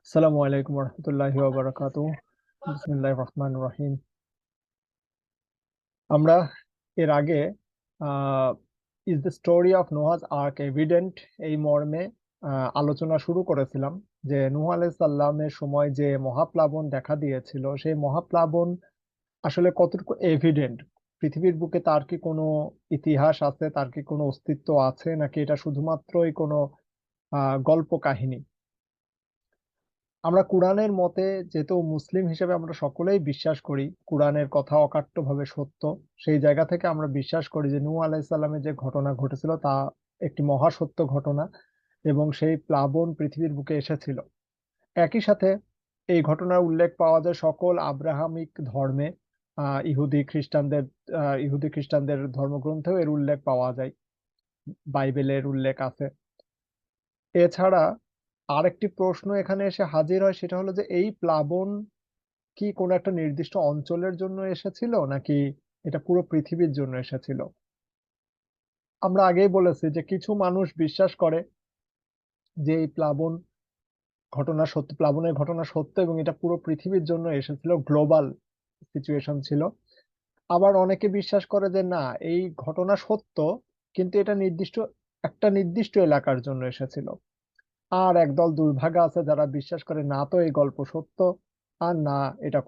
আসসালামু আলাইকুম রহমতুল্লাহি ওয়া বারাকাতুহু। বিসমিল্লাহির রহমানির রহিম। আমরা এর আগে is the story of Noah's ark evident এই মর্মে আলোচনা শুরু করেছিলাম যে নূহ আলাইহিস সালামের সময় যে মহাপ্লাবন দেখা দিয়েছিল সেই মহাপ্লাবন আসলে কতটুকু এভিডেন্ট, পৃথিবীর বুকে তার কি কোনো ইতিহাস আছে, তার কি কোনো অস্তিত্ব আছে, নাকি এটা শুধুমাত্রই কোনো গল্প কাহিনী। আমরা কোরআনের মতে, যেহেতু মুসলিম হিসেবে আমরা সকলেই বিশ্বাস করি কোরআনের কথা অকাট্যভাবে সত্য, সেই জায়গা থেকে আমরা বিশ্বাস করি যে নূহ আলাইহিস সালামের যে ঘটনা ঘটেছিল তা একটি মহাসত্য ঘটনা এবং সেই প্লাবন পৃথিবীর বুকে এসেছিল। একই সাথে এই ঘটনার উল্লেখ পাওয়া যায় সকল আব্রাহামিক ধর্মে। ইহুদি খ্রিস্টানদের ধর্মগ্রন্থেও এর উল্লেখ পাওয়া যায়, বাইবেলের উল্লেখ আছে। এছাড়া আরেকটি প্রশ্ন এখানে এসে হাজির হয়, সেটা হলো যে এই প্লাবন কি কোনো একটা নির্দিষ্ট অঞ্চলের জন্য এসেছিল নাকি এটা পুরো পৃথিবীর জন্য এসেছিল। আমরা আগেই বলেছি যে কিছু মানুষ বিশ্বাস করে যে এই প্লাবনের ঘটনা সত্য এবং এটা পুরো পৃথিবীর জন্য এসেছিল, গ্লোবাল সিচুয়েশন ছিল। আবার অনেকে বিশ্বাস করে যে না, এই ঘটনা সত্য কিন্তু এটা একটা নির্দিষ্ট এলাকার জন্য এসেছিল। আর একদল দুর্ভাগা আছে যারা বিশ্বাস করে না, তো এই গল্প সত্য, আর না, এটা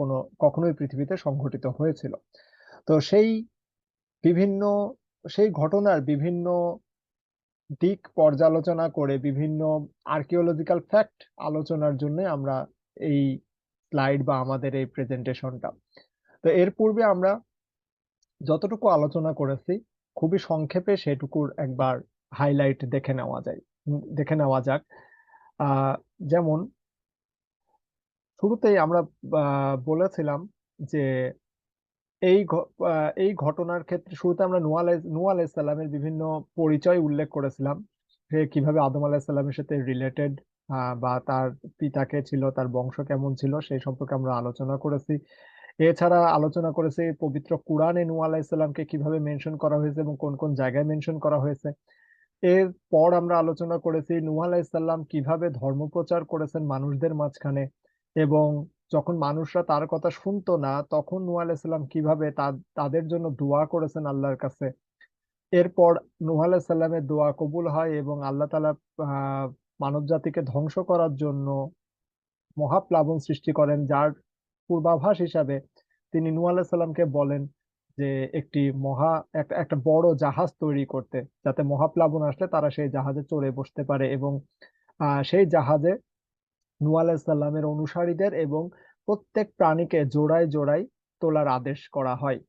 কখনোই পৃথিবীতে সংঘটিত হয়েছিল। তো বিভিন্ন সেই ঘটনার বিভিন্ন দিক পর্যালোচনা করে বিভিন্ন আর্কিওলজিক্যাল ফ্যাক্ট আলোচনার জন্য আমরা এই স্লাইড বা আমাদের এই প্রেজেন্টেশনটা। তো এর পূর্বে আমরা যতটুকু আলোচনা করেছি খুবই সংক্ষেপে সেটুকুর একবার হাইলাইট দেখে নেওয়া যাক। আহ যেমন শুরুতেই আমরা বলেছিলাম যে এই ঘটনার ক্ষেত্রে শুরুতে আমরা নূহ আলাইহিস সালামের বিভিন্ন পরিচয় উল্লেখ করেছিলাম। সে কিভাবে আদম আলাইহিস সালামের সাথে রিলেটেড, বা তার পিতাকে ছিল, তার বংশ কেমন ছিল সেই সম্পর্কে আমরা আলোচনা করেছি। এছাড়া আলোচনা করেছি পবিত্র কুরআনে নূহ আলাইহিস সালামকে কিভাবে মেনশন করা হয়েছে এবং কোন কোন জায়গায় মেনশন করা হয়েছে। এরপর আমরা আলোচনা করেছি নূহ আলাইহিস সালাম কিভাবে ধর্ম প্রচার করেছেন মানুষদের মাঝখানে, এবং যখন মানুষরা তার কথা শুনতো না তখন নূহ আলাইহিস সালাম কিভাবে তাদের জন্য দোয়া করেছেন আল্লাহর কাছে। এরপর নূহ আলাইহিস সালামের দোয়া কবুল হয় এবং আল্লাহ তাআলা মানব জাতিকে ধ্বংস করার জন্য মহাপ্লাবন সৃষ্টি করেন, যার পূর্বাভাস হিসাবে তিনি নূহ আলাইহিস সালামকে বলেন যে একটি একটা বড় জাহাজ তৈরি করতে, যাতে মহাপ্লাবন আসলে তারা সেই জাহাজে চড়ে বসতে পারে, এবং সেই জাহাজে নূহ আলাইহিস সালামের অনুসারীদের এবং প্রত্যেক প্রাণীকে জোড়ায় জোড়ায় তোলার আদেশ করা হয়।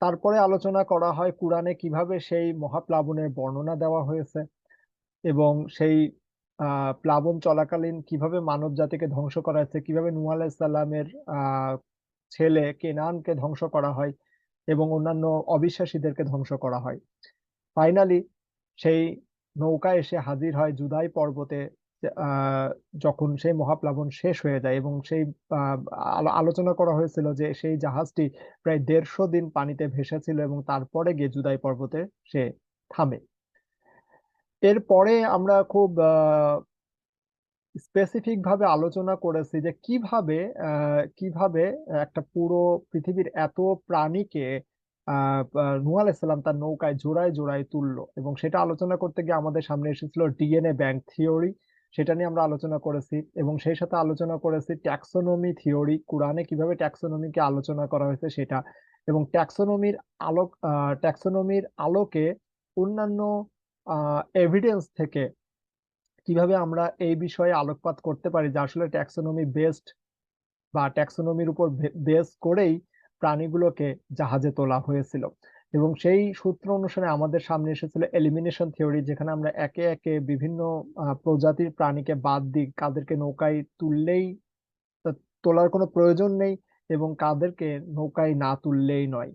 তারপরে আলোচনা করা হয় কোরআনে কিভাবে সেই মহাপ্লাবনের বর্ণনা দেওয়া হয়েছে এবং সেই প্লাবন চলাকালীন কিভাবে মানব জাতিকে ধ্বংস করা হয়েছে, কিভাবে নূহ আলাইহিস সালামের আহ ছেলে কেনানকে ধ্বংস করা হয় এবং অন্যান্য অবিশ্বাসীদেরকে ধ্বংস করা হয়। ফাইনালি সেই নৌকা এসে হাজির হয় জুদাই পর্বতে, আহ, যখন সেই মহাপ্লাবন শেষ হয়ে যায়, এবং সেই আহ, আলোচনা করা হয়েছিল যে সেই জাহাজটি প্রায় 150 দিন পানিতে ভেসেছিল এবং তারপরে গিয়ে জুদাই পর্বতে সে থামে। এরপরে আমরা খুব স্পেসিফিক ভাবে আলোচনা করেছি যে কিভাবে একটা পুরো পৃথিবীর এত প্রাণীকে নূহ আলাইহিস সালাম তার নৌকায় জোড়ায় জোড়ায় তুললো, এবং সেটা আলোচনা করতে গিয়ে আমাদের সামনে এসেছিল ডিএনএ ব্যাংক থিওরি। সেটা নিয়ে আমরা আলোচনা করেছি এবং সেই সাথে আলোচনা করেছি ট্যাক্সোনমি থিওরি, কোরআনে কিভাবে ট্যাক্সোনমিকে আলোচনা করা হয়েছে সেটা, এবং ট্যাক্সোনমির আলোকে অন্যান্য এভিডেন্স থেকে কিভাবে আমরা এই বিষয়ে আলোকপাত করতে পারি যে আসলে ট্যাক্সোনমি বেসড বা ট্যাক্সোনমির উপর বেস করেই প্রাণীগুলোকে জাহাজে তোলা হয়েছিল। এবং সেই সূত্র অনুসারে আমাদের সামনে এসেছিল এলিমিনেশন থিওরি, যেখানে আমরা একে একে বিভিন্ন প্রজাতির প্রাণীকে বাদ দিই, কাদেরকে নৌকায় তোলার কোনো প্রয়োজন নেই এবং কাদেরকে নৌকায় না তুললেই নয়।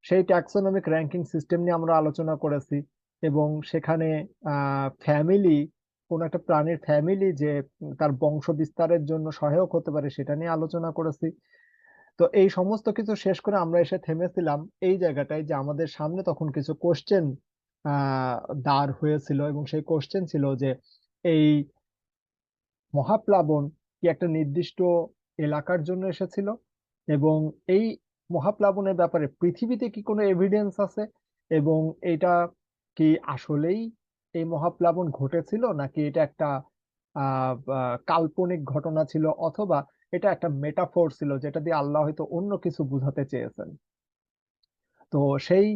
সেই ট্যাক্সোনমিক র্যাঙ্কিং সিস্টেম নিয়ে আমরা আলোচনা করেছি, এবং সেখানে ফ্যামিলি, কোন একটা প্রাণীর ফ্যামিলি যে তার বংশ বিস্তারের জন্য সহায়ক হতে পারে সেটা নিয়ে আলোচনা করেছি। তো এই সমস্ত কিছু শেষ করে আমরা এসে থেমেছিলাম এই জায়গাটায় যে আমাদের সামনে তখন কিছু কোশ্চেন দাঁড় হয়েছিল, এবং সেই কোশ্চেন ছিল যে এই মহাপ্লাবন কি একটা নির্দিষ্ট এলাকার জন্য এসেছিল, এবং এই মহাপ্লাবনের ব্যাপারে পৃথিবীতে কি কোনো এভিডেন্স আছে, এবং এটা কি আসলেই এই মহাপ্লাবন ঘটেছিল, নাকি এটা একটা কাল্পনিক ঘটনা ছিল, অথবা এটা একটা মেটাফোর ছিল যেটা দিয়ে আল্লাহ হয়তো অন্য কিছু বোঝাতে চেয়েছেন। তো সেই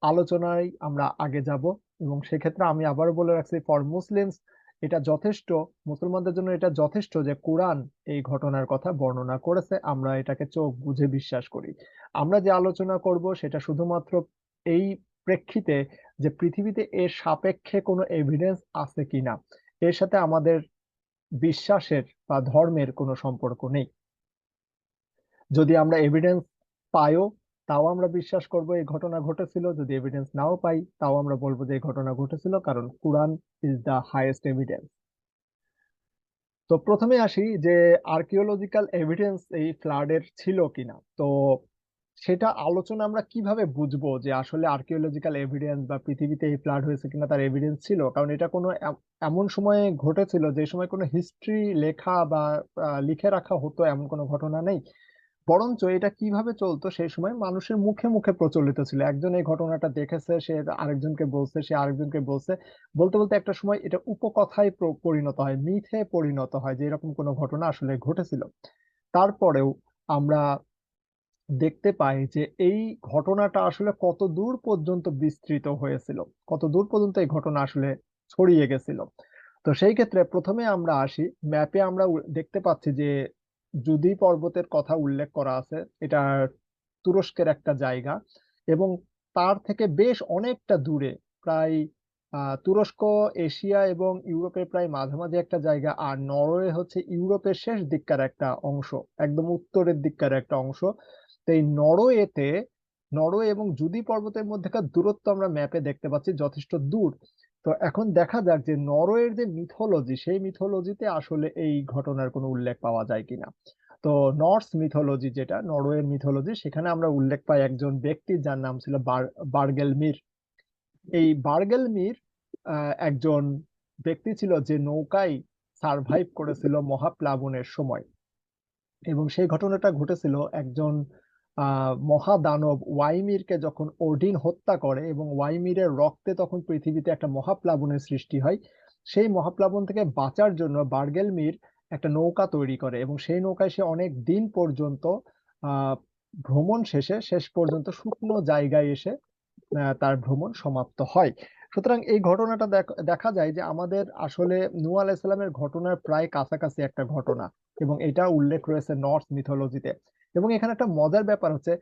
আলোচনায় আমরা আগে যাব, এবং সেক্ষেত্রে আমি আবারও বলে রাখছি, ফর মুসলিমস এটা যথেষ্ট, মুসলমানদের জন্য এটা যথেষ্ট যে কোরআন এই ঘটনার কথা বর্ণনা করেছে, আমরা এটাকে চোখ বুজে বিশ্বাস করি। আমরা যে আলোচনা করব সেটা শুধুমাত্র এই প্রেক্ষিতে যে পৃথিবীতে এর সাপেক্ষে কোনো এভিডেন্স আছে কিনা, এর সাথে আমাদের বিশ্বাসের বা ধর্মের কোনো সম্পর্ক নেই। যদি আমরা এভিডেন্স পাইও, তাও আমরা বিশ্বাস করব এই ঘটনা ঘটেছিল, যদি এভিডেন্স নাও পাই তাও আমরা বলবো যে এই ঘটনা ঘটেছিল, কারণ Quran is the highest evidence. তো প্রথমে আসি যে আর্কিওলজিক্যাল এভিডেন্স এই ফ্লাডের ছিল কিনা। তো সেটা আলোচনা আমরা কিভাবে বুঝবো যে আসলে আর্কিওলজিক্যাল এভিডেন্স বা পৃথিবীতে এই ফ্লাড হয়েছে কিনা তার এভিডেন্স ছিল, কারণ এটা কোনো এমন সময়ে ঘটেছিল যে সময় কোনো হিস্ট্রি লেখা বা লিখে রাখা হতো এমন কোনো ঘটনা নেই। বরঞ্চ এটা কিভাবে চলতো সেই সময় মানুষের মুখে মুখে প্রচলিত ছিল, একজন এই ঘটনাটা দেখেছে, সে আরেকজনকে বলছে, সে আরেকজনকে বলছে, বলতে বলতে একটা সময় এটা উপকথায় পরিণত হয়, মিথে পরিণত হয় যে এরকম কোনো ঘটনা আসলে ঘটেছিল। তারপরেও আমরা দেখতে পাই যে এই ঘটনাটা আসলে কত দূর পর্যন্ত বিস্তৃত হয়েছিল, কত দূর পর্যন্ত এই ঘটনা আসলে ছড়িয়ে গেছিল। তো সেই ক্ষেত্রে প্রথমে আমরা আসি, ম্যাপে আমরা দেখতে পাচ্ছি যে জুদি পর্বতের কথা উল্লেখ করা আছে। এটা তুরস্কের একটা জায়গা, এবং তার থেকে বেশ অনেকটা দূরে, প্রায় তুরস্ক এশিয়া এবং ইউরোপের প্রায় মাঝামাঝি একটা জায়গা, আর নরওয়ে হচ্ছে ইউরোপের শেষ দিককার একটা অংশ, একদম উত্তরের দিককার একটা অংশ। তো এই নরওয়েতে, নরওয়ে এবং জুদি পর্বতের মধ্যেকার দূরত্ব আমরা ম্যাপে দেখতে পাচ্ছি যথেষ্ট দূর। তো এখন দেখা যাক যে নরওয়ের যে মিথোলজি, সেই মিথোলজিতে আসলে এই ঘটনার কোনো উল্লেখ পাওয়া যায় কিনা। তো নর্স মিথোলজি, যেটা নরওয়ের মিথোলজি, সেখানে আমরা উল্লেখ পাই একজন ব্যক্তির যার নাম ছিল বার্গেলমির। এই বার্গেলমির একজন ব্যক্তি ছিল যে নৌকায় সারভাইভ করেছিল মহাপ্লাবনের সময়, এবং সেই ঘটনাটা ঘটেছিল একজন মহাদানব ওয়াইমিরকে যখন ওডিন হত্যা করে, এবং ওয়াইমিরের রক্তে তখন পৃথিবীতে একটা মহাপ্লাবনের সৃষ্টি হয়। সেই মহাপ্লাবন থেকে বাঁচার জন্য বার্গেলমির একটা নৌকা তৈরি করে, এবং সেই নৌকায় সে অনেক দিন পর্যন্ত আহ ভ্রমণ শেষে শেষ পর্যন্ত শুকনো জায়গায় এসে তার ভ্রমণ সমাপ্ত হয়। সুতরাং এই ঘটনাটা দেখা যায় যে আমাদের আসলে নূহ আলাইহিস সালামের ঘটনার প্রায় কাছাকাছি একটা ঘটনা, এবং এটা উল্লেখ রয়েছে নর্স মিথোলজিতে। এবং এখানে একটা মজার ব্যাপার হচ্ছে,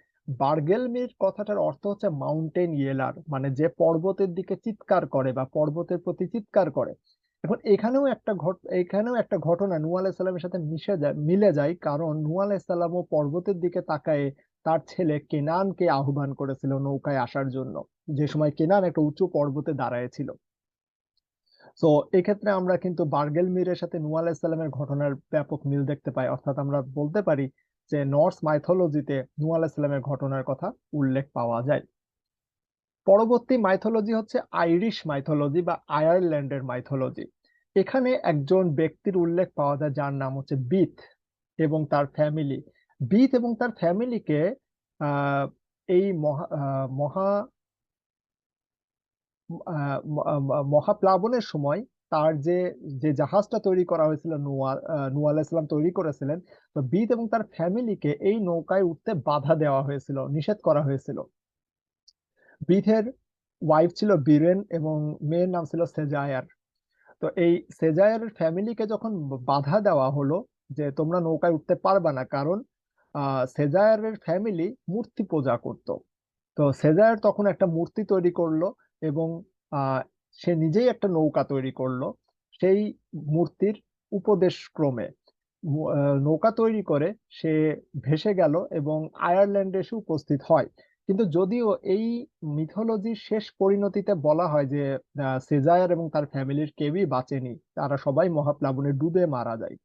বার্গেলমির কথাটার অর্থ হচ্ছে মাউন্টেন ইয়েলার, মানে যে পর্বতের দিকে চিৎকার করে বা পর্বতের প্রতি চিৎকার করে। এখন এখানেও একটা ঘটনা নূহ আলাইহিস সালামের সাথে মিলে যায়, কারণ নূহ আলাইহিস সালামও পর্বতের দিকে তাকায় তার ছেলে কেনানকে আহ্বান করেছিল নৌকায় আসার জন্য, যে সময় কেনান একটা উঁচু পর্বতে দাঁড়ায় ছিল। তো এক্ষেত্রে আমরা কিন্তু বার্গেল মিরের সাথে নূহ আলাইহিস সালামের ঘটনার ব্যাপক মিল দেখতে পাই, অর্থাৎ আমরা বলতে পারি যে নর্স মাইথোলজিতে নূহ আলাইহিস সালামের ঘটনার কথা উল্লেখ পাওয়া যায়। পরবর্তী মাইথোলজি হচ্ছে আইরিশ মাইথোলজি বা আয়ারল্যান্ডের মাইথোলজি। এখানে একজন ব্যক্তির উল্লেখ পাওয়া যায় যার নাম হচ্ছে বিথ এবং তার ফ্যামিলি। বিথ এবং তার ফ্যামিলিকে আহ এই মহা মহাপ্লাবনের সময় তার যে যে জাহাজটা তৈরি করা হয়েছিল, নূহ আলাইহিস সালাম তৈরি করেছিলেন, তো বিথ এবং তার ফ্যামিলিকে এই নৌকায় উঠতে বাধা দেওয়া হয়েছিল, নিষেধ করা হয়েছিল। বিথের ওয়াইফ ছিল বীরেন এবং মেয়ের নাম ছিল সেজায়ার। তো এই সেজায়ারের ফ্যামিলিকে যখন বাধা দেওয়া হলো যে তোমরা নৌকায় উঠতে পারবা না, কারণ সেজায়ারের ফ্যামিলি মূর্তি পূজা করত। তো সেজায়ার তখন একটা মূর্তি তৈরি করলো, এবং আহ, সে নিজেই একটা নৌকা তৈরি করলো সেই মূর্তির উপদেশ ক্রমে। নৌকা তৈরি করে সে ভেসে গেল এবং আয়ারল্যান্ডে এসে উপস্থিত হয়। কিন্তু যদিও এই মিথোলজির শেষ পরিণতিতে বলা হয় যে সেজায়ার এবং তার ফ্যামিলির কেউই বাঁচেনি, তারা সবাই মহাপ্লাবনে ডুবে মারা যায়।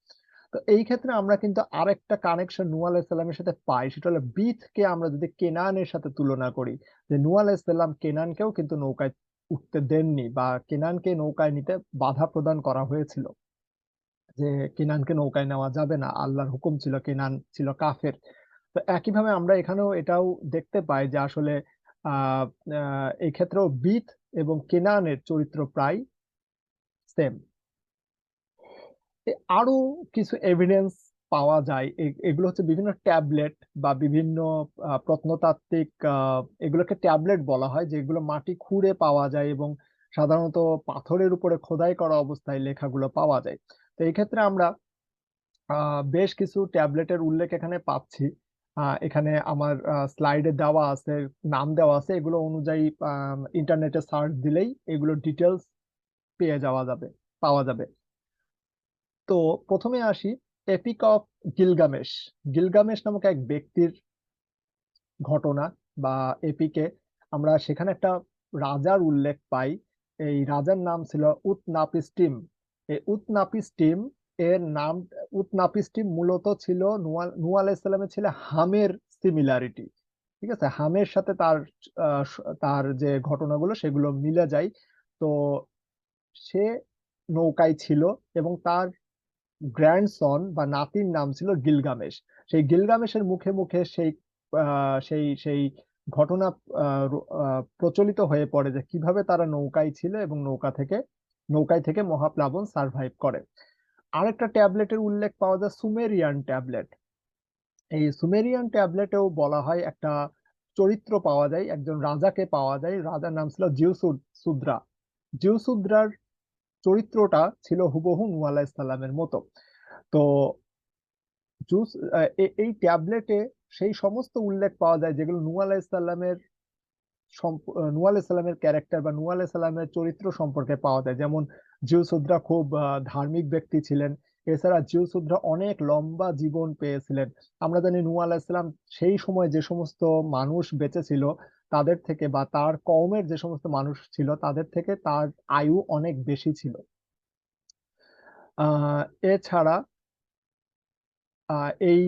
তো এই ক্ষেত্রে আমরা কিন্তু আরেকটা কানেকশন নূহ আলাইহিস সালামের সাথে পাই, সেটা হলো বিথকে আমরা যদি কেনানের সাথে তুলনা করি, যে নূহ আলাইহিস সালাম কেনানকেও কিন্তু নৌকায় উঠতে দেননি, বা কেনানকে নৌকায় নিতে বাধা প্রদান করা হয়েছিল। যে কেনানকে নৌকায় নেওয়া যাবে না, আল্লাহর হুকুম ছিল, কেনান ছিল কাফের। তো একইভাবে আমরা এখানেও এটাও দেখতে পাই যে আসলে আহ এই ক্ষেত্রেও বিথ এবং কেনানের চরিত্র প্রায় সেম। আরো কিছু এভিডেন্স পাওয়া যায়, এগুলো হচ্ছে বিভিন্ন ট্যাবলেট বা বিভিন্ন প্রত্নতাত্ত্বিক, এগুলোকে ট্যাবলেট বলা হয়, যেগুলো মাটি খুঁড়ে পাওয়া যায় এবং সাধারণত পাথরের উপরে খোদাই করা অবস্থায় লেখাগুলো পাওয়া যায়। তো এই ক্ষেত্রে আমরা বেশ কিছু ট্যাবলেটের উল্লেখ এখানে পাচ্ছি। এখানে আমার স্লাইডে দেওয়া আছে, নাম দেওয়া আছে, এগুলো অনুযায়ী ইন্টারনেটে সার্চ দিলেই এগুলো ডিটেলস পেয়ে যাওয়া যাবে, পাওয়া যাবে। তো প্রথমে আসি এপিক অফ গিলগামেশ। গিলগামেশ নামক এক ব্যক্তির ঘটনা বা এপিকে আমরা সেখানে একটা রাজার উল্লেখ পাই। এই রাজার নাম ছিল উতনাপিস্টিম। এই উতনাপিস্টিম এর নাম, উতনাপিস্টিম মূলত ছিল নূহ আলাইহিস সালামের ছেলে হামের সিমিলারিটি। ঠিক আছে, হামের সাথে তার তার যে ঘটনাগুলো সেগুলো মিলে যায়। তো সে নৌকায় ছিল এবং তার গ্র্যান্ডসন বা নাতির নাম ছিল গিলগামেশ। সেই গিলগামেশের মুখে মুখে সেই ঘটনা প্রচলিত হয়ে পড়ে যে কিভাবে তারা নৌকায় ছিল এবং নৌকায় থেকে মহাপ্লাবন সার্ভাইভ করে। আরেকটা ট্যাবলেটের উল্লেখ পাওয়া যায়, সুমেরিয়ান ট্যাবলেট। এই সুমেরিয়ান ট্যাবলেটেও বলা হয় একটা চরিত্র পাওয়া যায়, একজন রাজাকে পাওয়া যায়, রাজার নাম ছিল জিউসুদ্রা। জিউসুদ্রার চরিত্রটা ছিল হুবহু নূহ আলাইহিস সালামের মতো। তো জুস এই ট্যাবলেটে সেই সমস্ত উল্লেখ পাওয়া যায় যেগুলো নূহ আলাইহিস সালামের ক্যারেক্টার বা নূহ আলাইহিস সালামের চরিত্র সম্পর্কে পাওয়া যায়। যেমন জিউসুদ্রা খুব ধার্মিক ব্যক্তি ছিলেন। এছাড়া জিউসুদ্রা অনেক লম্বা জীবন পেয়েছিলেন। আমরা জানি নূহ আলাইহিস সালাম সেই সময় যে সমস্ত মানুষ বেঁচে ছিল তাদের থেকে, বা তার কওমের যে সমস্ত মানুষ ছিল তাদের থেকে তার আয়ু অনেক বেশি ছিল। এছাড়া এই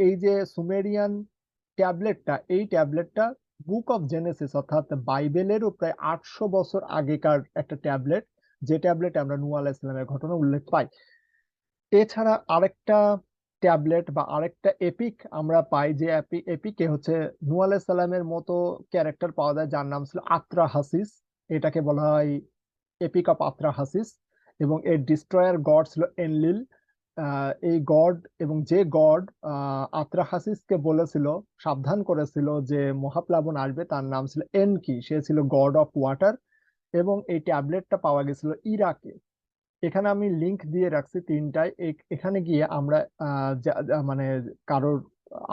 এই যে সুমেরিয়ান ট্যাবলেটটা, এই ট্যাবলেটটা বুক অফ জেনেসিস অর্থাৎ বাইবেলেরও প্রায় 800 বছর আগেকার একটা ট্যাবলেট, যে ট্যাবলেটে আমরা নূহ আলাইহিস সালামের ঘটনা উল্লেখ পাই। এছাড়া আরেকটা ট্যাবলেট বা আরেকটা এপিক আমরা পাই, যে এপিকে হচ্ছে নূহ আলাইহিস সালামের মতো ক্যারেক্টার পাওয়া যায় যার নাম ছিল আত্রা হাসিস। এটাকে বলা হয় এপিক অফ আত্রা হাসিস। এবং এর ডিস্ট্রয়ার গড ছিল এনলিল। এই গড, এবং যে গড আত্রাহাসিসকে বলেছিল, সাবধান করেছিল যে মহাপ্লাবন আসবে, তার নাম ছিল এনকি, সে ছিল গড অফ ওয়াটার। এবং এই ট্যাবলেটটা পাওয়া গেছিল ইরাকে। এখানে আমি লিংক দিয়ে রাখছি তিনটায়, এখানে গিয়ে আমরা মানে কারোর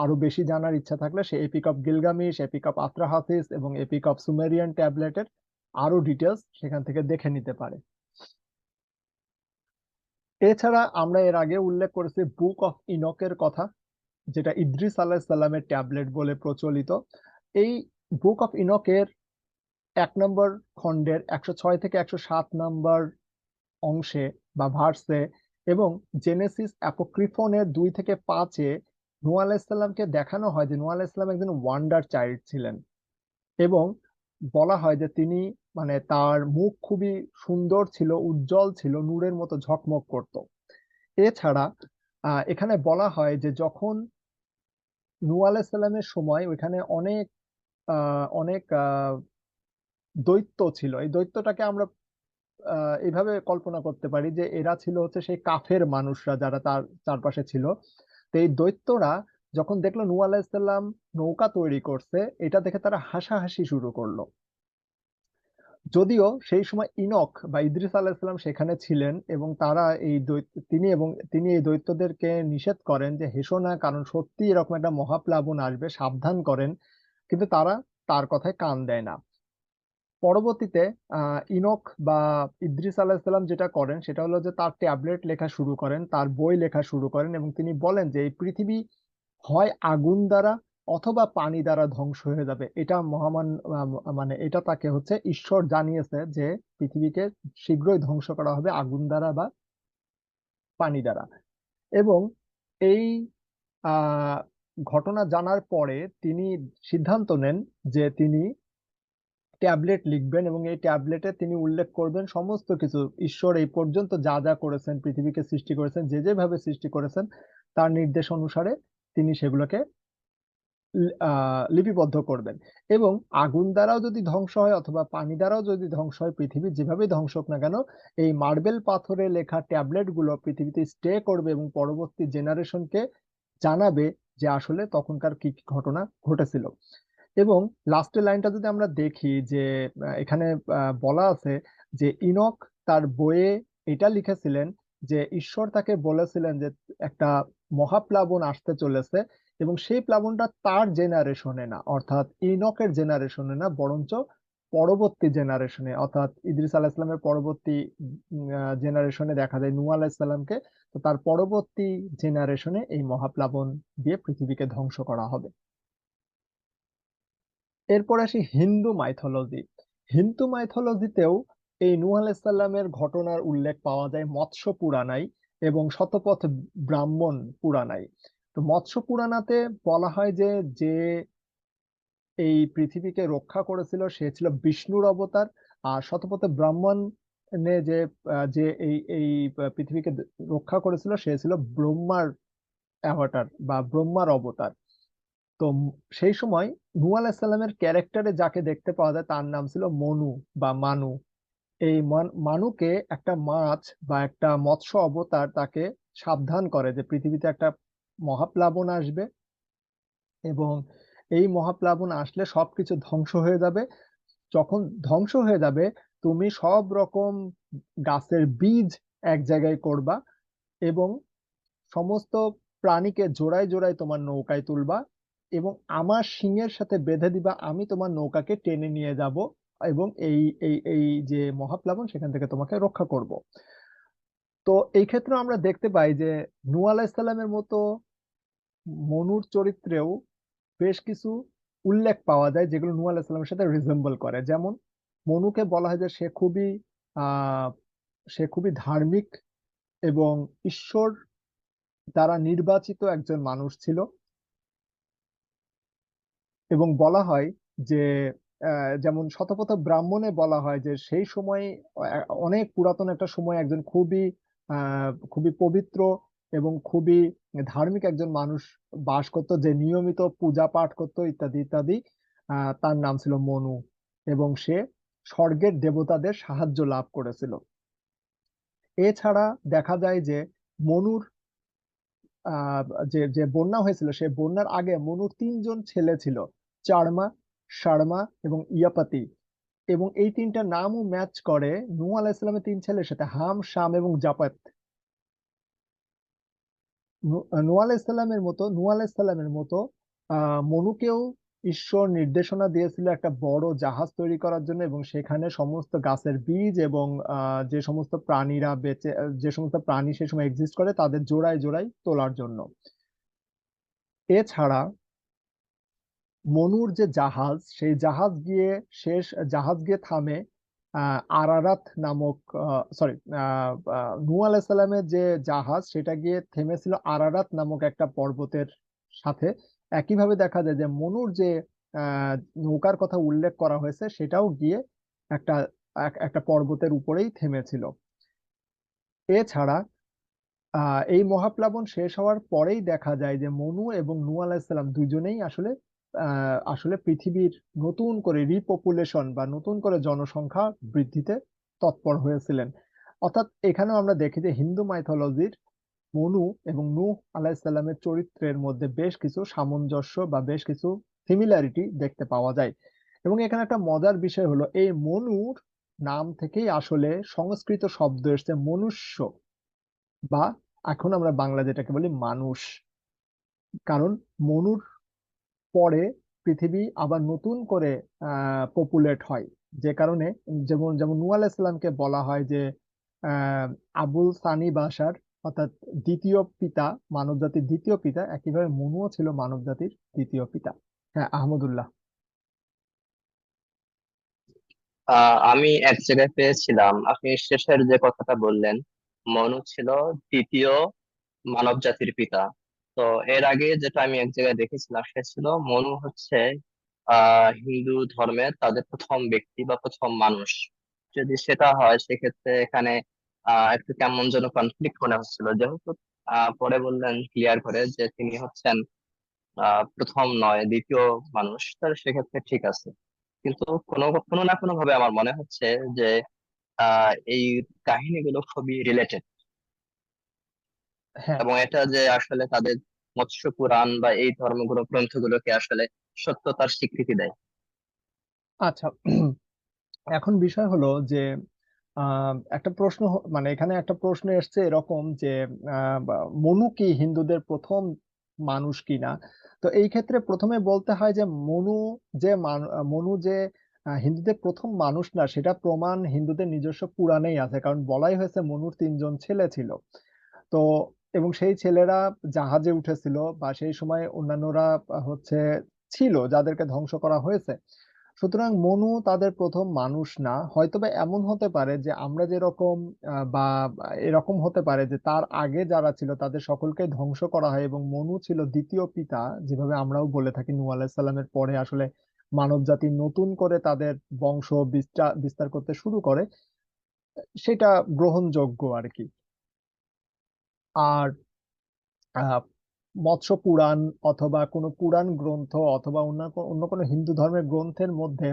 আরো বেশি জানার ইচ্ছা থাকলে সে এপিক অফ গিলগামিশ, এপিক অফ আত্রাহাসিস এবং এপিক অফ সুমেরিয়ান ট্যাবলেটের আরো ডিটেলস সেখান থেকে দেখে নিতে পারে। এছাড়া আমরা এর আগে উল্লেখ করেছি বুক অফ ইনকের কথা, যেটা ইদ্রিস আলাইহিস সালামের ট্যাবলেট বলে প্রচলিত। এই বুক অফ ইনকের 1 নম্বর খণ্ডের 106 থেকে 107 নম্বর অংশে বা ভার্সে এবং জেনেসিস অ্যাপোক্রিফনের 2 থেকে 5-এ নূহ আলাইহিস সালামকে দেখানো হয় যে নূহ আলাইহিস সালাম একজন ওয়ান্ডার চাইল্ড ছিলেন। এবং বলা হয় যে তিনি, মানে তার মুখ খুবই সুন্দর ছিল, উজ্জ্বল ছিল, নূরের মতো ঝকমক করত। এছাড়া এখানে বলা হয় যে যখন নূহ আলাইহিস সালামের সময় ওইখানে অনেক অনেক দৈত্য ছিল। এই দৈত্যটাকে আমরা এইভাবে কল্পনা করতে পারি যে এরা ছিল হচ্ছে সেই কাফের মানুষরা যারা তার চারপাশে ছিল। তো এই দৈত্যরা যখন দেখলো নূহ আলাইহিস সালাম নৌকা তৈরি করছে, এটা দেখে তারা হাসাহাসি শুরু করলো। যদিও সেই সময় ইনক বা ইদ্রিস আলাইহিস সালাম সেখানে ছিলেন এবং তারা এই দৈত্য, তিনি এই দৈত্যদেরকে নিষেধ করেন যে হেসো না, কারণ সত্যি এরকম একটা মহাপ্লাবন আসবে, সাবধান করেন। কিন্তু তারা তার কথায় কান দেয় না। পরবর্তীতে ইনক বা ইদ্রিস আলাইহিস সালাম যেটা করেন সেটা হলো যে তার ট্যাবলেট লেখা শুরু করেন, তার বই লেখা শুরু করেন, এবং তিনি বলেন যে এই পৃথিবী হয় আগুন দ্বারা অথবা পানি দ্বারা ধ্বংস হয়ে যাবে। এটা মানে এটা তাকে হচ্ছে ঈশ্বর জানিয়েছে যে পৃথিবীকে শীঘ্রই ধ্বংস করা হবে আগুন দ্বারা বা পানি দ্বারা। এবং এই আহ ঘটনা জানার পরে তিনি সিদ্ধান্ত নেন যে তিনি ট্যাবলেট লিখবেন এবং এই ট্যাবলেটে তিনি উল্লেখ করবেন সমস্ত কিছু, ঈশ্বর এই পর্যন্ত যা যা করেছেন, পৃথিবীকে সৃষ্টি করেছেন, যে যেভাবে সৃষ্টি করেছেন তার নির্দেশ অনুসারে তিনি সেগুলোকে লিপিবদ্ধ করবেন। এবং আগুন দ্বারাও যদি ধ্বংস হয় অথবা পানি দ্বারাও যদি ধ্বংস হয়, পৃথিবী যেভাবে ধ্বংস হোক না কেন, এই মার্বেল পাথরে লেখা ট্যাবলেট গুলো পৃথিবীতে স্টে করবে এবং পরবর্তী জেনারেশনকে জানাবে যে আসলে তখনকার কি কি ঘটনা ঘটেছিল। এবং লাস্টের লাইনটা যদি আমরা দেখি যে এখানে বলা আছে যে ইনক তার বইয়ে এটা লিখেছিলেন যে ঈশ্বর তাকে বলেছিলেন যে একটা মহাপ্লাবন আসতে চলেছে, এবং সেই প্লাবনটা তার জেনারেশনে না, অর্থাৎ ইনকের জেনারেশনে না, বরঞ্চ পরবর্তী জেনারেশনে, অর্থাৎ ইদ্রিস আলাহিসাল্লামের পরবর্তী জেনারেশনে দেখা যায় নূহ আলাহিসাল্লামকে। তো তার পরবর্তী জেনারেশনে এই মহাপ্লাবন দিয়ে পৃথিবীকে ধ্বংস করা হবে। এরপর আসি হিন্দু মাইথোলজি। হিন্দু মাইথোলজিতেও এই নূহ আলাইহিস সালামের ঘটনার উল্লেখ পাওয়া যায় মৎস্য পুরাণায় এবং শতপথ ব্রাহ্মণ পুরাণায়। তো মৎস্য পুরাণাতে বলা হয় যে যে এই পৃথিবীকে রক্ষা করেছিল সে ছিল বিষ্ণুর অবতার। আর শতপথ ব্রাহ্মণে যে যে এই পৃথিবীকে রক্ষা করেছিল সে ছিল ব্রহ্মার অ্যাভাটার বা ব্রহ্মার অবতার। তো সেই সময় নূহ আলাইহিস সালামের ক্যারেক্টারে যাকে দেখতে পাওয়া যায় তার নাম ছিল মনু বা মানু। এই মানুকে একটা মাছ বা একটা মৎস্য অবতার তাকে সাবধান করে যে পৃথিবীতে একটা মহাপ্লাবন আসবে এবং এই মহাপ্লাবন আসলে সবকিছু ধ্বংস হয়ে যাবে। যখন ধ্বংস হয়ে যাবে তুমি সব রকম গাছের বীজ এক জায়গায় করবা এবং সমস্ত প্রাণীকে জোড়ায় জোড়ায় তোমার নৌকায় তুলবা এবং আমার শিঙের সাথে বেঁধে দিবা, আমি তোমার নৌকাকে টেনে নিয়ে যাব এবং এই এই এই যে মহাপ্লাবন সেখান থেকে তোমাকে রক্ষা করব। তো এই ক্ষেত্রে আমরা দেখতে পাই যে নূহ আলাইহিস সালামের মতো মনুর চরিত্রেও বেশ কিছু উল্লেখ পাওয়া যায় যেগুলো নূহ আলাইহিস সালামের সাথে রিজেম্বল করে। যেমন মনুকে বলা হয় যে আহ সে খুবই ধার্মিক এবং ঈশ্বর দ্বারা নির্বাচিত একজন মানুষ ছিল। এবং বলা হয় যে যেমন শতপথ ব্রাহ্মণে বলা হয় যে সেই সময় অনেক পুরাতন একটা সময় একজন খুবই পবিত্র এবং খুবই ধার্মিক একজন মানুষ বাস করতো, যে নিয়মিত পূজা পাঠ করতো ইত্যাদি ইত্যাদি। তার নাম ছিল মনু এবং সে স্বর্গের দেবতাদের সাহায্য লাভ করেছিল। এছাড়া দেখা যায় যে মনুর আহ যে যে বন্যা হয়েছিল সেই বন্যার আগে মনুর তিনজন ছেলে ছিল, চার্মা, শার্মা এবং ইয়াপাতি। এবং এই তিনটা নামও ম্যাচ করে নূহ আলাইহিস সালামের তিন ছেলের সাথে, হাম, শাম এবং জাপাত। নূহ আলাইহিস সালামের মতো মনুকেও ঈশ্বর নির্দেশনা দিয়েছিল একটা বড় জাহাজ তৈরি করার জন্য এবং সেখানে সমস্ত গাছের বীজ এবং যে সমস্ত প্রাণীরা বেঁচে, যে সমস্ত প্রাণী সে সময় এক্সিস্ট করে তাদের জোড়ায় জোড়ায় তোলার জন্য। এছাড়া মনুর যে জাহাজ, সেই জাহাজ গিয়ে থামে আরারাত নামক, সরি, নূহ আলাইহিস সালামের যে জাহাজ সেটা গিয়ে থেমেছিল আরারাত নামক একটা পর্বতের সাথে। একইভাবে দেখা যায় যে মনুর যে আহ, নৌকার কথা উল্লেখ করা হয়েছে সেটাও গিয়ে একটা একটা পর্বতের উপরেই থেমেছিল। এছাড়া এই মহাপ্লাবন শেষ হওয়ার পরেই দেখা যায় যে মনু এবং নূহ আলাইহিস সালাম দুইজনেই আসলে পৃথিবীর নতুন করে রিপপুলেশন বা নতুন করে জনসংখ্যা বৃদ্ধিতে তৎপর হয়েছিলেন। অর্থাৎ এখানেও আমরা দেখি যে হিন্দু মাইথোলজির মনু এবং নূহ আলাইহিস সালামের চরিত্রের মধ্যে বেশ কিছু সামঞ্জস্য বা বেশ কিছু সিমিলারিটি দেখতে পাওয়া যায়। এবং এখানে একটা মজার বিষয় হলো এই মনুর নাম থেকেই আসলে সংস্কৃত শব্দ এসেছে মনুষ্য, বা এখন আমরা বাংলা যেটাকে বলি মানুষ। কারণ মনুর পরে পৃথিবী আবার নতুন করে পপুলেট হয়, যে কারণে যেমন যেমন নূহ আলাইহিস সালামকে বলা হয় যে আহ আবুল সানি বাশার, অর্থাৎ দ্বিতীয় পিতা, মানব জাতির দ্বিতীয় পিতা। একইভাবে মনুও ছিল মানব জাতির দ্বিতীয় পিতা। হ্যাঁ, আহমদুল্লাহ। আমি এক জায়গায় পেয়েছিলাম, আপনি শেষের যে কথাটা বললেন, মনু ছিল দ্বিতীয় মানব জাতির পিতা। তো এর আগে যেটা আমি এক জায়গায় দেখেছিলাম সে ছিল মনু হচ্ছে হিন্দু ধর্মের তাদের প্রথম ব্যক্তি বা প্রথম মানুষ। যদি সেটা হয় সেক্ষেত্রে এখানে একটু কেমন যেন কনফ্লিক্ট মনে হচ্ছিল, যেহেতু পরে বললেন ক্লিয়ার করে যে তিনি হচ্ছেন প্রথম নয় দ্বিতীয় মানুষ, তাহলে সেক্ষেত্রে ঠিক আছে। কিন্তু কোনো কোনো না কোনো ভাবে আমার মনে হচ্ছে যে এই কাহিনীগুলো খুবই রিলেটেড, হ্যাঁ। এবং এটা যে আসলে তাদের মৎস্য পুরাণ বা এই ধর্মগুলো গ্রন্থগুলোকে আসলে সত্যতার স্বীকৃতি দেয়। আচ্ছা, এখন বিষয় হলো যে একটা প্রশ্ন মানে এখানে একটা প্রশ্ন এসছে এরকম যে মনু কি হিন্দুদের প্রথম মানুষ কিনা। তো এই ক্ষেত্রে প্রথমে বলতে হয় যে মনু যে হিন্দুদের প্রথম মানুষ না, সেটা প্রমাণ হিন্দুদের নিজস্ব পুরাণেই আছে, কারণ বলাই হয়েছে মনুর 3জন ছেলে ছিল। তো এবং সেই ছেলেরা জাহাজে উঠেছিল, বা সেই সময় অন্যান্যরা হচ্ছে ছিল যাদেরকে ধ্বংস করা হয়েছে। সুতরাং মনু তাদের প্রথম মানুষ না। হয়তোবা এমন হতে পারে যে আমরা যেরকম বা এরকম হতে পারে যে তার আগে যারা ছিল তাদের সকলকে ধ্বংস করা হয় এবং মনু ছিল দ্বিতীয় পিতা, যেভাবে আমরাও বলে থাকি নূহ আলাইহিস সালামের পরে আসলে মানব জাতি নতুন করে তাদের বংশ বিস্তার বিস্তার করতে শুরু করে। সেটা গ্রহণযোগ্য আর কি। আর আহ মৎস্য পুরাণ অথবা কোনো পুরাণ গ্রন্থ অথবা অন্য অন্য কোনো হিন্দু ধর্মের গ্রন্থের মধ্যে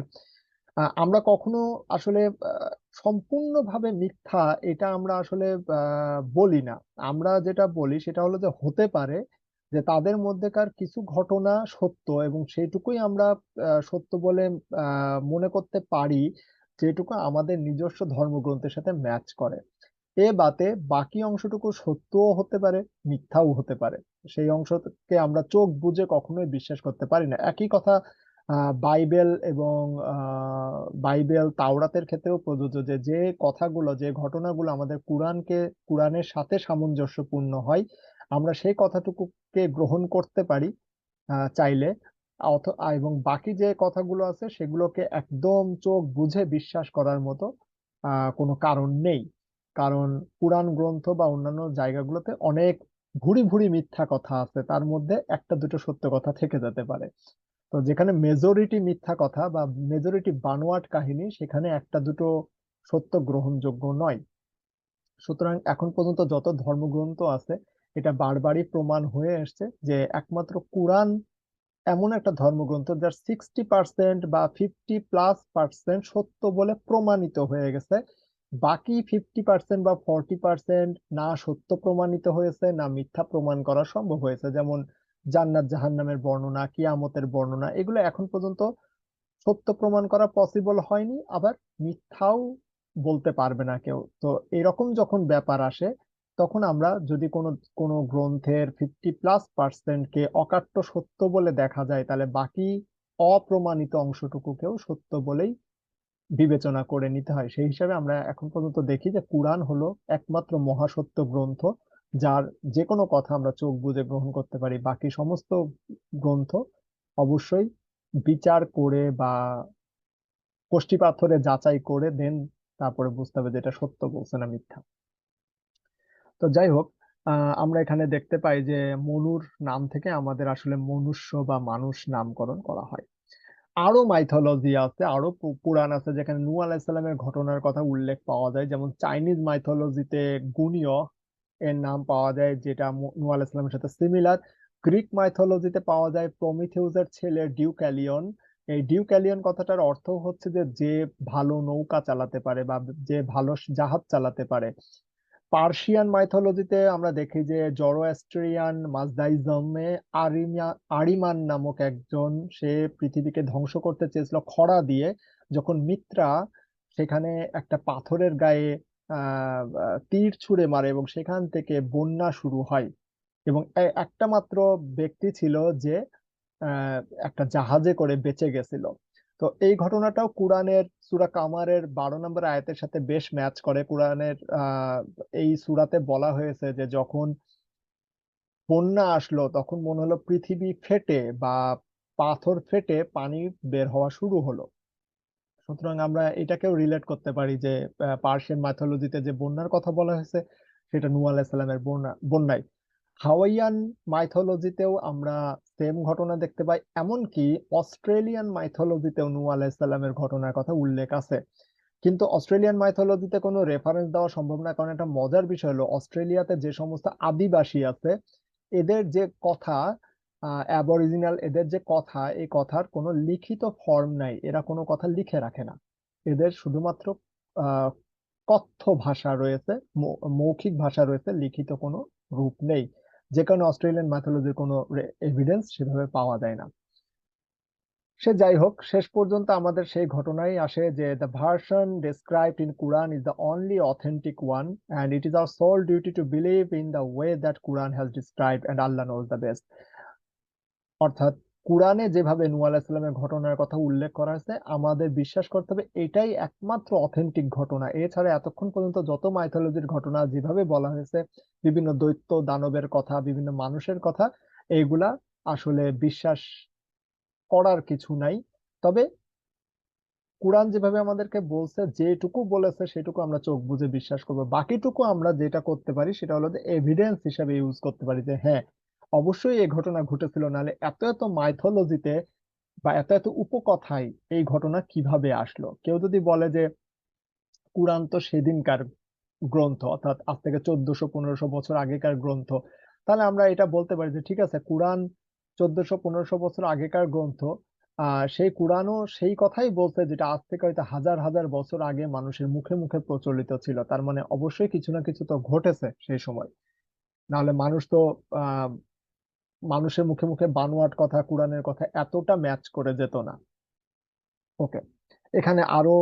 আমরা কখনো আসলে আহ, সম্পূর্ণভাবে মিথ্যা এটা আমরা আসলে বলি না। আমরা যেটা বলি সেটা হলো যে হতে পারে যে তাদের মধ্যেকার কিছু ঘটনা সত্য, এবং সেইটুকুই আমরা সত্য বলে মনে করতে পারি, যেটুকু আমাদের নিজস্ব ধর্মগ্রন্থের সাথে ম্যাচ করে। এ বাতে বাকি অংশটুকু সত্যও হতে পারে, মিথ্যাও হতে পারে। সেই অংশকে আমরা চোখ বুজে কখনোই বিশ্বাস করতে পারি না। একই কথা বাইবেল এবং বাইবেল তাওরাতের ক্ষেত্রেও প্রযোজ্য, যে যে কথাগুলো যে ঘটনাগুলো আমাদের কোরআনের সাথে সামঞ্জস্যপূর্ণ হয়, আমরা সেই কথাটুকুকে গ্রহণ করতে পারি চাইলে। এবং বাকি যে কথাগুলো আছে সেগুলোকে একদম চোখ বুঝে বিশ্বাস করার মতো কোনো কারণ নেই। কারণ পুরাণ গ্রন্থ বা অন্যান্য জায়গাগুলোতে অনেক ভুরি ভুরি মিথ্যা কথা আছে, তার মধ্যে একটা দুটো সত্য কথা থেকে যেতে পারে। তো যেখানে মেজরিটি মিথ্যা কথা বা মেজরিটি বানোয়াট কাহিনী, সেখানে একটা দুটো সত্য গ্রহণযোগ্য নয়। সুতরাং এখন পর্যন্ত যত ধর্মগ্রন্থ আছে, এটা বারবারই প্রমাণ হয়ে এসেছে যে একমাত্র কোরআন এমন একটা ধর্মগ্রন্থ যার 60% বা 50+% সত্য বলে প্রমাণিত হয়ে গেছে। বাকি 50% বা 40% না সত্য প্রমাণিত হয়েছে, না মিথ্যা প্রমাণ করা সম্ভব হয়েছে। যেমন জান্নাত জাহান্নামের বর্ণনা, কিয়ামতের বর্ণনা, এগুলো এখন পর্যন্ত সত্য প্রমাণ করা পসিবল হয়নি, আবার মিথ্যাও বলতে পারবে না কেউ। তো এরকম যখন ব্যাপার আসে, তখন আমরা যদি কোনো কোনো গ্রন্থের 50+% কে অকাট্য সত্য বলে দেখা যায়, তাহলে বাকি অপ্রমাণিত অংশটুকুকেও সত্য বলেই বিবেচনা করে নিতে হয়। সেই হিসাবে আমরা এখন পর্যন্ত দেখি যে কুরআন হলো একমাত্র মহাসত্য গ্রন্থ, যার যে কোনো কথা আমরা চোখ বুজে গ্রহণ করতে পারি। বাকি সমস্ত গ্রন্থ অবশ্যই বিচার করে বা কষ্টি পাথরে যাচাই করে দেন, তারপরে বুঝতে হবে যে এটা সত্য বলছে না মিথ্যা। তো যাই হোক, আমরা এখানে দেখতে পাই যে মনুর নাম থেকে আমাদের আসলে মনুষ্য বা মানুষ নামকরণ করা হয়। আরো মাইথোলজি আছে, আরো পুরাণ আছে যেখানে নূহ আলাইহিস সালামের ঘটনার কথা উল্লেখ পাওয়া যায়। যেমন চাইনিজ মাইথোলজিতে গুনিয় এর নাম পাওয়া যায়, যেটা নূহ আলাইহিস সালামের সাথে সিমিলার। গ্রিক মাইথোলজিতে পাওয়া যায় প্রমিথিউসের ছেলে ডিউক্যালিয়ন। এই ডিউক্যালিয়ন কথাটার অর্থ হচ্ছে যে যে ভালো নৌকা চালাতে পারে বা যে ভালো জাহাজ চালাতে পারে। পার্সিয়ান মাইথোলজিতে আমরা দেখি যে জরোঅ্যাস্ট্রিয়ান মাজদাইজমে আরিমান নামক একজন, সে পৃথিবীকে ধ্বংস করতে চেয়েছিল খড়া দিয়ে। যখন মিত্রা সেখানে একটা পাথরের গায়ে তীর ছুঁড়ে মারে এবং সেখান থেকে বন্যা শুরু হয়, এবং একটা মাত্র ব্যক্তি ছিল যে আহ, একটা জাহাজে করে বেঁচে গেছিল। তো এই ঘটনাটাও কুরআনের সূরা কামারের 12 নম্বর আয়াতের সাথে বেশ ম্যাচ করে। কুরআনের এই সূরাতে বলা হয়েছে যে যখন বন্যা আসলো তখন মনে হলো পৃথিবী ফেটে বা পাথর ফেটে পানি বের হওয়া শুরু হলো। সুতরাং আমরা এটাকেও রিলেট করতে পারি যে পার্সিয়ান মাইথোলজিতে যে বন্যার কথা বলা হয়েছে, সেটা নূহ আলাইহিস সালামের বন্যায়। হাওয়াইয়ান মাইথোলজিতেও আমরা সেম ঘটনা দেখতে পাই, এমনকি অস্ট্রেলিয়ান মাইথোলজিতেও নূহ আলাইহিসসালামের ঘটনার কথা উল্লেখ আছে। কিন্তু অস্ট্রেলিয়ান মাইথোলজিতে কোনো রেফারেন্স দেওয়া সম্ভব না, কারণ একটা মজার বিষয় হলো অস্ট্রেলিয়াতে যে সমস্ত আদিবাসী আছে এদের যে কথা, অ্যাবরিজিনাল এদের যে কথা, এই কথার কোনো লিখিত ফর্ম নাই, এরা কোনো কথা লিখে রাখে না। এদের শুধুমাত্র আহ কথ্য ভাষা রয়েছে, মৌখিক ভাষা রয়েছে, লিখিত কোনো রূপ নেই, যে কারণে অস্ট্রেলিয়ান মাইথোলজির কোনো এভিডেন্স সেভাবে পাওয়া যায় না। সে যাই হোক, শেষ পর্যন্ত আমাদের সেই ঘটনাই আসে যে the version described in Quran is the only authentic one, and it is our sole duty to believe in the way that Quran has described, and Allah knows the best. অর্থাৎ কুরআনে যেভাবে নূহ আলাইহিস সালামের ঘটনার কথা উল্লেখ করা হয়েছে আমাদের বিশ্বাস করতে হবে এটাই একমাত্র অথেন্টিক ঘটনা। এছাড়া এতক্ষণ পর্যন্ত যত মাইথোলজির ঘটনা যেভাবে বলা হয়েছে, বিভিন্ন দৈত্য দানবের কথা, বিভিন্ন মানুষের কথা, এইগুলা আসলে বিশ্বাস করার কিছু নাই। তবে কুরআন যেভাবে আমাদেরকে বলছে, যেটুকু বলেছে সেটুকু আমরা চোখ বুজে বিশ্বাস করবো, বাকিটুকু আমরা যেটা করতে পারি সেটা হলো যে এভিডেন্স হিসেবে ইউজ করতে পারি যে হ্যাঁ অবশ্যই এই ঘটনা ঘটেছিল, নাহলে এত এত মাইথোলজিতে বা এত এত উপকথায় এই ঘটনা কিভাবে আসলো। কেউ যদি বলে যে কুরআন তো সেদিনকার গ্রন্থ, অর্থাৎ আজ থেকে 1400-1500 বছর আগেকার গ্রন্থ, তাহলে আমরা এটা বলতে পারি যে ঠিক আছে, কুরআন 1400-1500 বছর আগেকার গ্রন্থ, সেই কুরআনও সেই কথাই বলছে যেটা আজ থেকে হয়তো হাজার হাজার বছর আগে মানুষের মুখে মুখে প্রচলিত ছিল। তার মানে অবশ্যই কিছু না কিছু তো ঘটেছে সেই সময়, নাহলে মানুষ তো আহ মানুষের মুখে মুখে বানোয়াট কথা, কুরআনের কথা এতটা ম্যাচ করে যেত না। ওকে, এখানে আরো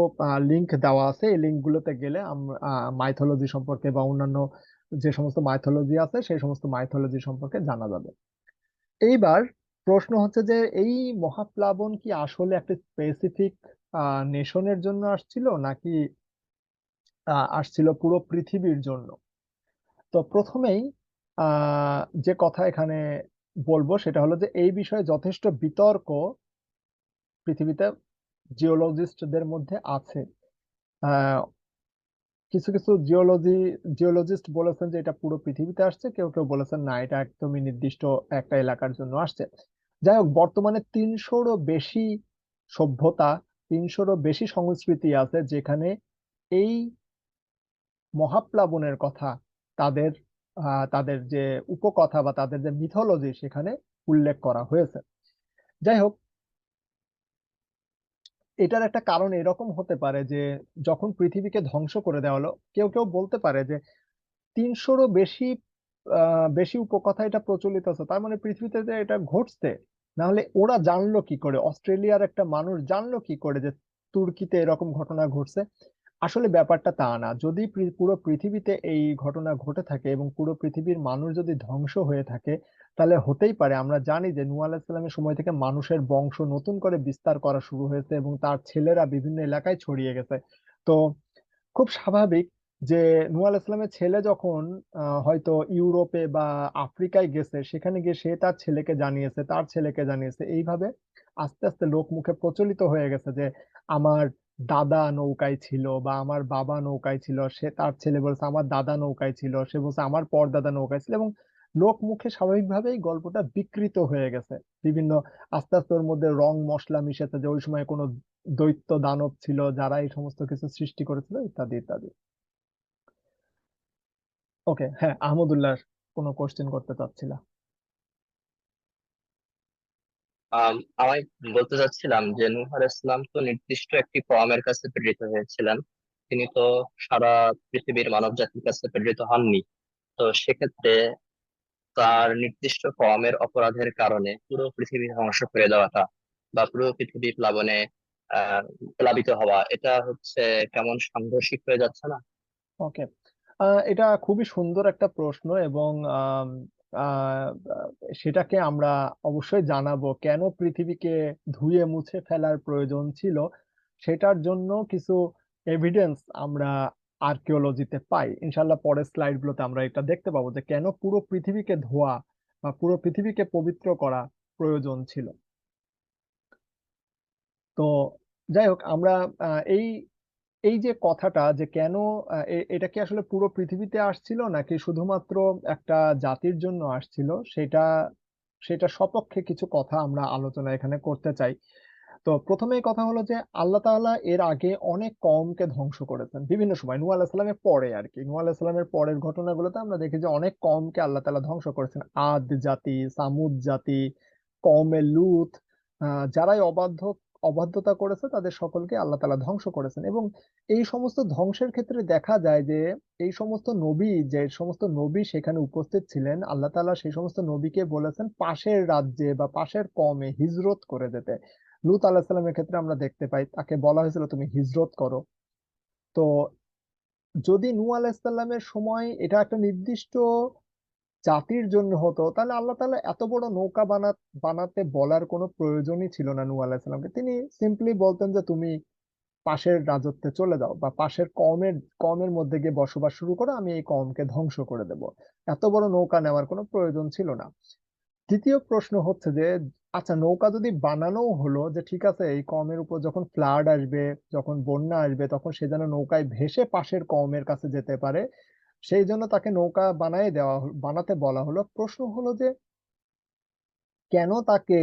লিংক দেওয়া আছে, এই লিংক গুলোতে গেলে আমরা মাইথোলজি সম্পর্কে বা অন্যান্য যে সমস্ত মাইথোলজি আছে সেই সমস্ত মাইথোলজি সম্পর্কে জানা যাবে। এইবার প্রশ্ন হচ্ছে যে এই মহাপ্লাবন কি আসলে একটা স্পেসিফিক নেশনের জন্য আসছিল, নাকি আসছিল পুরো পৃথিবীর জন্য? তো প্রথমেই যে কথা এখানে বলবো সেটা হলো যে এই বিষয়ে যথেষ্ট বিতর্ক পৃথিবীতে জিওলজিস্টদের মধ্যে আছে। আহ, কিছু কিছু জিওলজিস্ট বলেছেন যে এটা পুরো পৃথিবীতে আসছে, কেউ কেউ বলেছেন না এটা একদমই নির্দিষ্ট একটা এলাকার জন্য আসছে। যাই হোক, বর্তমানে 300রও বেশি সভ্যতা, 300রও বেশি সংস্কৃতি আছে যেখানে এই মহাপ্লাবনের কথা, তাদের তাদের যে উপকথা বা তাদের যে মিথোলজি সেখানে উল্লেখ করা হয়েছে। যাই হোক, এটার একটা কারণ এরকম হতে পারে যে যখন পৃথিবীকে ধ্বংস করে দেওয়া হলো, কেউ কেউ বলতে পারে যে 300রও বেশি বেশি উপকথা এটা প্রচলিত আছে, তার মানে পৃথিবীতে যে এটা ঘটছে, না হলে ওরা জানলো কি করে, অস্ট্রেলিয়ার একটা মানুষ জানলো কি করে যে তুর্কিতে এরকম ঘটনা ঘটছে? আসলে ব্যাপারটা তা না। যদি পুরো পৃথিবীতে এই ঘটনা ঘটে থাকে এবং পুরো পৃথিবীর মানুষ যদি ধ্বংস হয়ে থাকে, তাহলে হতেই পারে, আমরা জানি যে নূহ আলাইহিস সালামের সময় থেকে মানুষের বংশ নতুন করে বিস্তার করা শুরু হয়েছে এবং তার ছেলেরা বিভিন্ন এলাকায় ছড়িয়ে গেছে। তো খুব স্বাভাবিক যে নূহ আলাইহিস সালামের ছেলে যখন হয়তো ইউরোপে বা আফ্রিকায় গেছে, সেখানে গিয়ে সে তার ছেলেকে জানিয়েছে, তার ছেলেকে জানিয়েছে, এইভাবে আস্তে আস্তে লোক মুখে প্রচলিত হয়ে গেছে যে আমার দাদা নৌকায় ছিল বা আমার বাবা নৌকায় ছিল, সে তার ছেলে বলছে আমার দাদা নৌকায় ছিল, সে বলছে আমার পরদাদা নৌকায় ছিল, এবং লোক মুখে স্বাভাবিকভাবেই গল্পটা বিকৃত হয়ে গেছে বিভিন্ন, আস্তে আস্তে ওর মধ্যে রং মশলা মিশেছে যে ওই সময় কোনো দৈত্য দানব ছিল যারা এই সমস্ত কিছু সৃষ্টি করেছিল, ইত্যাদি ইত্যাদি। ওকে, হ্যাঁ, আহমদুল্লাহ কোনো কোশ্চেন করতে চাচ্ছিলা? আমি বলতে চাচ্ছিলাম যে নূহ আলাইহিস সালাম তো নির্দিষ্ট একটি কওমের কাছে প্রেরিত হয়েছিলেন। তিনি তো সারা পৃথিবীর মানব জাতির কাছে প্রেরিত হননি। তো সেক্ষেত্রে তার নির্দিষ্ট কওমের অপরাধের কারণে পুরো পৃথিবী ধ্বংস করে দেওয়াটা বা পুরো পৃথিবী প্লাবনে আহ প্লাবিত হওয়া, এটা হচ্ছে কেমন সাংঘর্ষিক হয়ে যাচ্ছে না? ওকে, এটা খুবই সুন্দর একটা প্রশ্ন, এবং আম, আহ, সেটাকে আমরা অবশ্যই জানাবো কেন পৃথিবীকে ধুয়ে মুছে ফেলার প্রয়োজন ছিল। সেটার জন্য কিছু এভিডেন্স আমরা আর্কিওলজিতে পাই, ইনশাল্লাহ পরের স্লাইড গুলোতে আমরা এটা দেখতে পাবো যে কেন পুরো পৃথিবীকে ধোয়া বা পুরো পৃথিবীকে পবিত্র করা প্রয়োজন ছিল। তো যাই হোক, আমরা এই এই যে কথাটা যে কেন এটা কি আসলে পুরো পৃথিবীতে আসছিল নাকি শুধুমাত্র একটা জাতির জন্য আসছিল, সেটা সেটা সপক্ষে কিছু কথা আমরা আলোচনা এখানে করতে চাই। তো প্রথমেই কথা হলো যে আল্লাহ তাআলা এর আগে অনেক কওমকে ধ্বংস করেছেন বিভিন্ন সময়, নূহ আলাইহিস সালামের পরে আর কি। নূহ আলাইহিস সালামের পরের ঘটনাগুলোতে আমরা দেখি যে অনেক কওমকে আল্লাহ তাআলা ধ্বংস করেছেন। আদ জাতি, সামুদ জাতি, কওমে লূত, যারাই অবাধ্যতা করেছে তাদের সকলকে আল্লাহ তাআলা ধ্বংস করেছেন। এবং এই সমস্ত ধ্বংসের ক্ষেত্রে দেখা যায় যে এই সমস্ত নবী, যে সমস্ত নবী সেখানে উপস্থিত ছিলেন, আল্লাহ তাআলা সেই সমস্ত নবীকে বলেছেন পাশের রাজ্যে বা পাশের কওমে হিজরত করে যেতে। লূত আলাহিস সালামের ক্ষেত্রে আমরা দেখতে পাই তাকে বলা হয়েছিল তুমি হিজরত করো। তো যদি নূহ আলাইহিস সালামের সময় এটা একটা নির্দিষ্ট জাতির জন্য হতো, তাহলে আল্লাহ তাআলা এত বড় নৌকা বানাতে বলার কোনো প্রয়োজনই ছিল না নূহ আলাইহিস সালামকে। তিনি সিম্পলি বলতেন যে তুমি পাশের রাজত্বে চলে যাও বা পাশের কওমের কওমের মধ্যে গিয়ে বসবাস শুরু করো, আমি এই কওমকে ধ্বংস করে দেব। এত বড় নৌকা নেওয়ার কোনো প্রয়োজন ছিল না। দ্বিতীয় প্রশ্ন হচ্ছে যে আচ্ছা, নৌকা যদি বানানো হলো, যে ঠিক আছে এই কওমের উপর যখন ফ্লাড আসবে, যখন বন্যা আসবে, তখন সে যেন নৌকায় ভেসে পাশের কওমের কাছে যেতে পারে, সেই জন্য তাকে নৌকা বানাতে বলা হলো। প্রশ্ন হলো যে কেন তাকে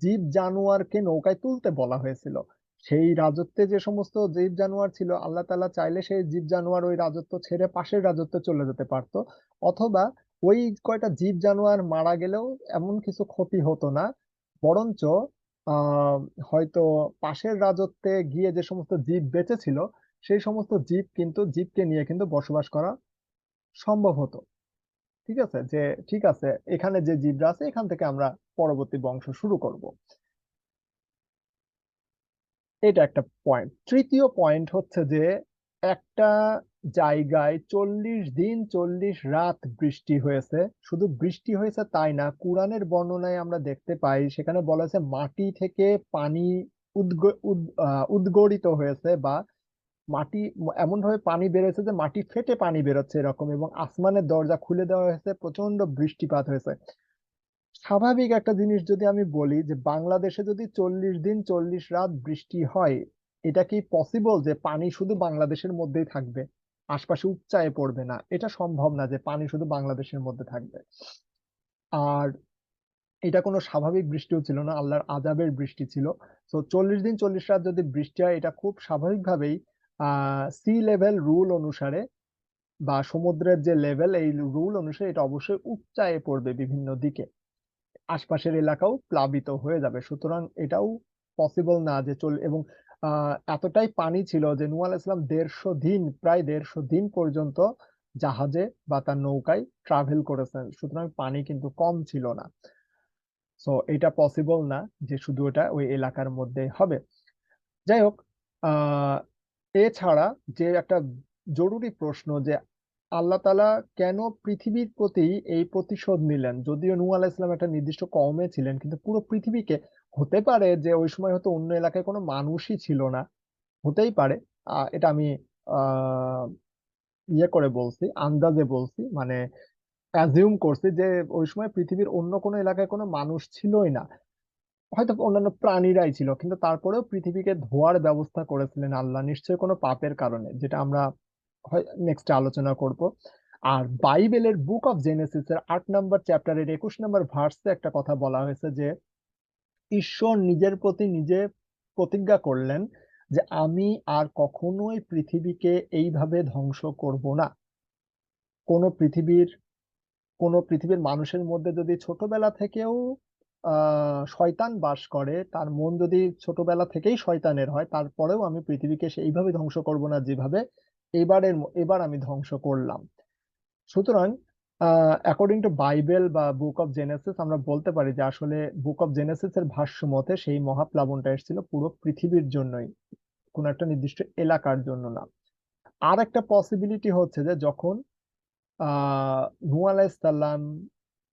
জীব জানোয়ারকে নৌকায় তুলতে বলা হয়েছিল? সেই রাজত্বে যে সমস্ত জীব জানোয়ার ছিল, আল্লাহ তাআলা চাইলে সেই জীব জানোয়ার ওই রাজত্ব ছেড়ে পাশের রাজত্বে চলে যেতে পারতো, অথবা ওই কয়টা জীব জানোয়ার মারা গেলেও এমন কিছু ক্ষতি হতো না। বরঞ্চ আহ হয়তো পাশের রাজত্বে গিয়ে যে সমস্ত জীব বেঁচে ছিল, সেই সমস্ত জীবকে নিয়ে কিন্তু বসবাস করা সম্ভব হতো। ঠিক আছে, যে ঠিক আছে এখানে যে জীবরা আছে এখান থেকে আমরা পরবর্তী বংশ শুরু করব। এটা একটা পয়েন্ট। তৃতীয় পয়েন্ট হচ্ছে যে একটা জায়গায় 40 দিন 40 রাত বৃষ্টি হয়েছে। শুধু বৃষ্টি হয়েছে তাই না, কুরআনের বর্ণনায় আমরা দেখতে পাই সেখানে বলা হয়েছে মাটি থেকে পানি উদ্গরিত হয়েছে, বা মাটি এমন ভাবে পানি বেরোচ্ছে যে মাটি ফেটে পানি বেরোচ্ছে এরকম, এবং আসমানের দরজা খুলে দেওয়া হয়েছে, প্রচন্ড বৃষ্টিপাত হয়েছে। স্বাভাবিক একটা জিনিস যদি আমি বলি যে বাংলাদেশে যদি 40 দিন 40 রাত বৃষ্টি হয়, এটা কি পসিবল যে পানি শুধু বাংলাদেশের মধ্যেই থাকবে, আশপাশে উপচায়ে পড়বে না? এটা সম্ভব না যে পানি শুধু বাংলাদেশের মধ্যে থাকবে। আর এটা কোনো স্বাভাবিক বৃষ্টিও ছিল না, আল্লাহর আযাবের বৃষ্টি ছিল। তো 40 দিন 40 রাত যদি বৃষ্টি হয়, এটা খুব স্বাভাবিকভাবেই সি লেভেল রুল অনুসারে বা সমুদ্রের যে লেভেল এই রুল অনুসারে এটা অবশ্যই উপচায়ে পড়বে বিভিন্ন দিকে, আশপাশের এলাকাও প্লাবিত হয়ে যাবে। সুতরাং এটাও পসিবল না যে এবং এতটাই পানি ছিল যে নূহ আলাইহিস সালাম 150 দিন, প্রায় 150 দিন পর্যন্ত জাহাজে বা তার নৌকায় ট্রাভেল করেছেন। সুতরাং পানি কিন্তু কম ছিল না। সো এটা পসিবল না যে শুধু এটা ওই এলাকার মধ্যে হবে। যাই হোক, আহ এছাড়া যে একটা জরুরি প্রশ্ন যে আল্লাহ তাআলা কেন পৃথিবীর প্রতি এই প্রতিশোধ নিলেন? যদিও নূহ আলাইহিস সালাম একটা নির্দিষ্ট কওমে ছিলেন, কিন্তু পুরো পৃথিবীকে, হতে পারে যে ওই সময় হয়তো অন্য এলাকায় কোনো মানুষই ছিল না, হতেই পারে। এটা আমি আহ ইয়ে করে বলছি, আন্দাজে বলছি, মানে অ্যাজিউম করছি যে ওই সময় পৃথিবীর অন্য কোনো এলাকায় কোনো মানুষ ছিলই না, হয়তো অন্যান্য প্রাণীরাই ছিল, কিন্তু তারপরেও পৃথিবীকে ধোয়ার ব্যবস্থা করেছিলেন আল্লাহ, নিশ্চয়ই কোনো পাপের কারণে, যেটা আমরা নেক্সট আলোচনা করব। আর বাইবেলের বুক অফ জেনেসিস এর 8 নম্বর চ্যাপ্টারের 21 নম্বর ভার্সে একটা কথা বলা হয়েছে যে ঈশ্বর নিজের প্রতি নিজে প্রতিজ্ঞা করলেন যে আমি আর কখনোই পৃথিবীকে এইভাবে ধ্বংস করব না। কোনো পৃথিবীর কোনো পৃথিবীর মানুষের মধ্যে যদি ছোটবেলা থেকেও শয়তান বাস করে, তার মন যদি ছোটবেলা থেকেই শয়তানের হয়, তারপরেও আমি পৃথিবীকে সেইভাবে ধ্বংস করব না যেভাবে এবার আমি ধ্বংস করলাম। সুতরাং অ্যাকর্ডিং টু বাইবেল বা বুক অফ জেনেসিস আমরা বলতে পারি যে আসলে বুক অফ জেনেসিস এর ভাষ্য মতে সেই মহাপ্লাবনটা এসেছিল পুরো পৃথিবীর জন্যই, কোনো একটা নির্দিষ্ট এলাকার জন্য না। আর একটা পসিবিলিটি হচ্ছে যে যখন আহ নূহ আলাইহিস সালাম,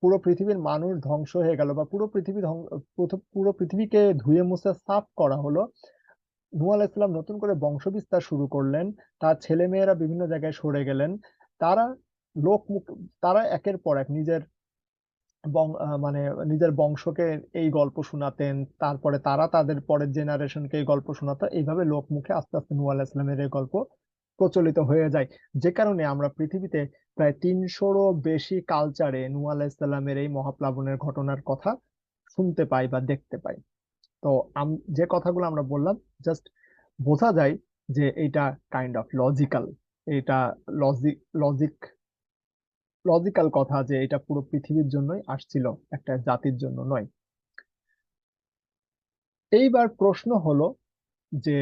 পুরো পৃথিবীর মানুষ ধ্বংস হয়ে গেল বা পুরো পৃথিবীকে ধুয়ে মুছে সাফ করা হলো, নূহ আলাইহিস সালাম নতুন করে বংশ বিস্তার শুরু করলেন, তার ছেলে মেয়েরা বিভিন্ন জায়গায় সরে গেলেন, তারা লোক মুখ তারা একের পর এক নিজের মানে নিজের বংশকে এই গল্প শোনাতেন, তারপরে তারা তাদের পরের জেনারেশনকে এই গল্প শোনাতো, এইভাবে লোকমুখে আস্তে আস্তে নূহ আলাইহিস সালামের এই গল্প প্রচলিত হয়ে যায়। যে কারণে আমরা পৃথিবীতে প্রায় 300রও বেশি কালচারে নূহ আলাইহিস সালামের এই মহাপ্লাবনের ঘটনার কথা শুনতে পাই বা দেখতে পাই। তো যে কথাগুলো আমরা বললাম, জাস্ট বোঝা যায় যে এটা কাইন্ড অফ লজিক্যাল, এটা লজিক লজিক লজিক্যাল কথা যে এটা পুরো পৃথিবীর জন্যই আসছিল, একটা জাতির জন্য নয়। এইবার প্রশ্ন হলো যে